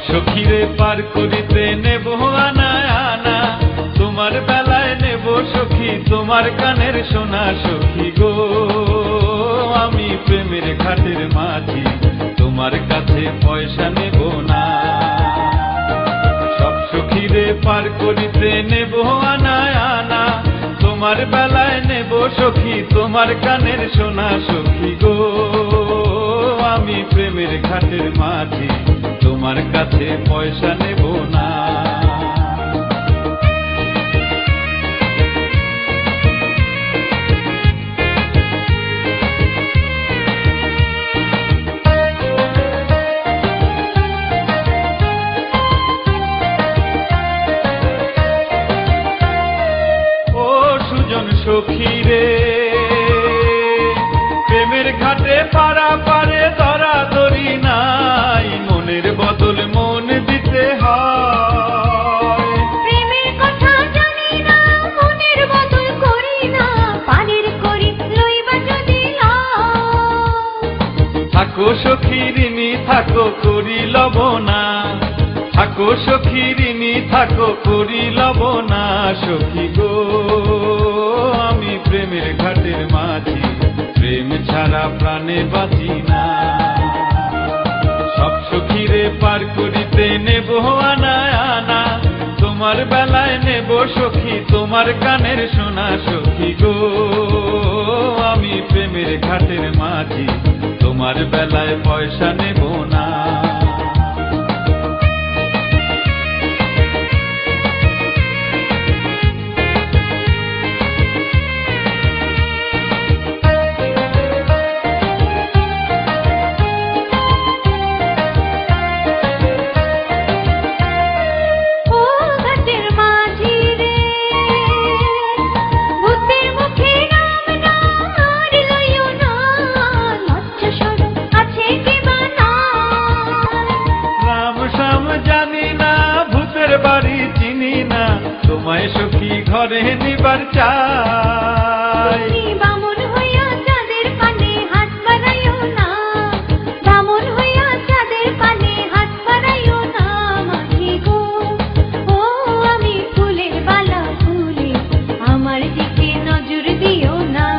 সখীরে পার করিতে নেব আনা আনা, তোমার বেলায় নেব সখী তোমার কানের সোনা। সখী গো আমি প্রেমের ঘাটের মাঝি, তোমার কাছে পয়সা নেব না। সব সখীরে পার করিতে নেব আনা আনা, তোমার বেলায় নেব সখী তোমার কানের সোনা। সখী গো আমি প্রেমের ঘাটের মাঝি, তোমার কাছে পয়সা নেব না। ও সুজন সখীরে প্রেমের ঘাটে পারা পারে ধরা ধরি নাই, মনের বদল মন দিতে হয়। প্রেমের কথা জানি না, মনের বদল করি না, পারের করি লইবা যদি থাকো সখীরিনী থাকো করি লব না, থাকো সখীরিনী থাকো করি লব না। সখী গো আমি প্রেমের ঘাটের মাঝি, প্রেম ছাড়া প্রাণে বাঁচি না। সব সখীরে পার করিতে নেব আনা আনা, তোমার বেলায় নেব সখী তোমার কানের সোনা। সখী গো আমি প্রেমের ঘাটের মাঝি, তোমার বেলায় পয়সা নেব না। ও ঘাটের মাঝি রে, ভূতের মুখে রাম নাম আর লইও না, লজ্জা শরম আছে কি বানা। রাম শ্যাম জানি না, ভূতের বাড়ি চিনি না, তোমায় সখী ঘরে নিবার চাই। তুমি বামুন হইয়া চাঁদের পানে হাত বাড়াইও না, বামুন হইয়া চাঁদের পানে হাত বাড়াইও না। মাঝি গো ও আমি ফুলের বালা ফুলে, আমার দিকে নজর দিও না।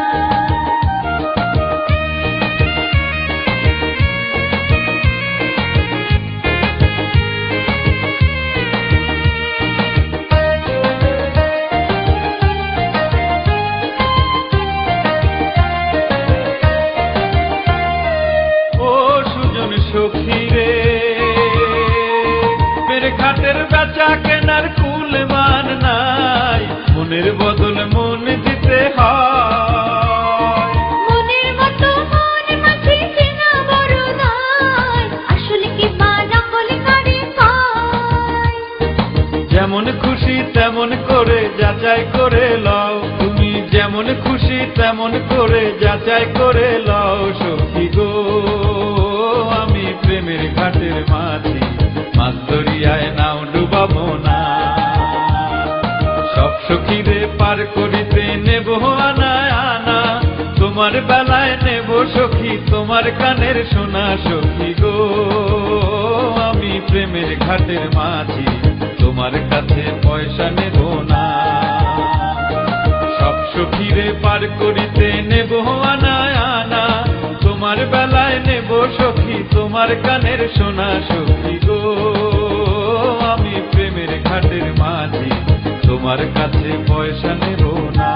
ও সুজন সখীরে মের ঘাটের বেচা কেনার কুল মান নাই, মনের বদল মন দিতে হয়। মনের মতো মন মাঝি চেনা বড় নয়, আসলে কি বা নকল করে কয়। যেমন খুশি তেমন করে যাচাই করে লও, তুমি যেমন খুশি তেমন করে যাচাই করে লও। সখী গো আমি প্রেমের ঘাটের মাঝি, মাছ দরিয়ায় নাও ডুবাবো না। সব সখীরে পার করিতে নেব আনা আনা, তোমার বেলায় নেব সখী তোমার কানের সোনা। সখী গো আমি প্রেমের ঘাটের মাঝি, তোমার কাছে পয়সা নেব না। সব সখীরে পার করিতে নেব আনা আনা, তোমার বেলায় নেব সখী তোমার কানের সোনা। সখী গো আমি প্রেমের ঘাটের মাঝি, তোমার কাছে পয়সা নেব না।